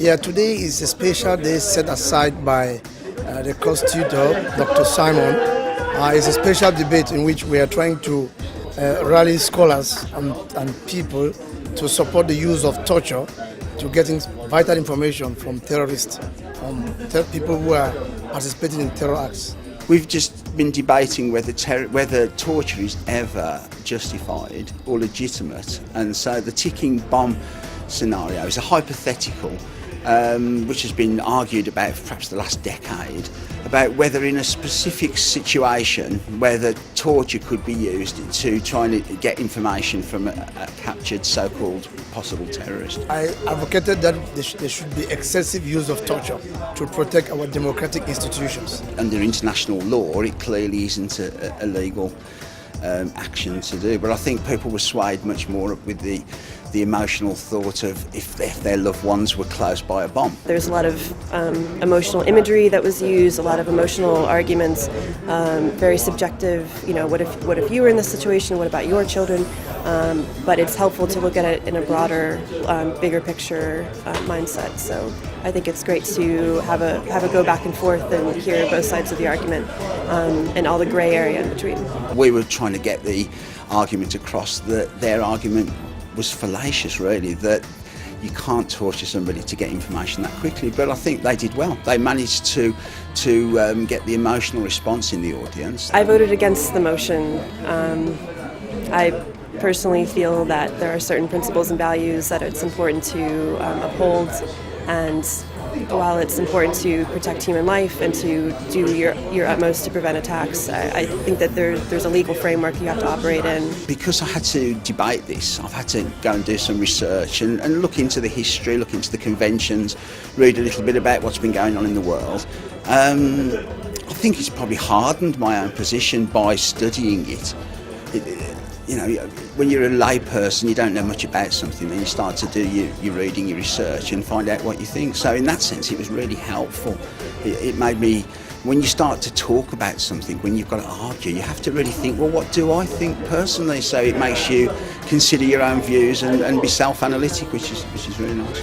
Yeah, today is a special day set aside by the court tutor, Dr. Simon. It's a special debate in which we are trying to rally scholars and people to support the use of torture to getting vital information from terrorists, people who are participating in terror acts. We've just been debating whether torture is ever justified or legitimate, and so the ticking bomb scenario is a hypothetical which has been argued about for perhaps the last decade, about whether in a specific situation whether torture could be used to try and get information from a captured so-called possible terrorist. I advocated that there should be excessive use of torture to protect our democratic institutions. Under international law, it clearly isn't a legal action to do, but I think people were swayed much more with the emotional thought of if their loved ones were close by a bomb. There's a lot of emotional imagery that was used, a lot of emotional arguments, very subjective. You know, what if you were in this situation? What about your children? But it's helpful to look at it in a broader, bigger picture mindset. So I think it's great to have a go back and forth and hear both sides of the argument and all the grey area in between. We were trying to get the argument across that their argument was fallacious, really, that you can't torture somebody to get information that quickly, but I think they did well. They managed to get the emotional response in the audience. I voted against the motion. I personally feel that there are certain principles and values that it's important to uphold, and while it's important to protect human life and to do your utmost to prevent attacks, I think that there's a legal framework you have to operate in. Because I had to debate this, I've had to go and do some research and look into the history, look into the conventions, read a little bit about what's been going on in the world. I think it's probably hardened my own position by studying it. You know, when you're a lay person, you don't know much about something, then you start to do your reading, your research, and find out what you think. So in that sense, it was really helpful. It made me, when you start to talk about something, when you've got to argue, you have to really think, well, what do I think personally? So it makes you consider your own views and be self-analytic, which is really nice.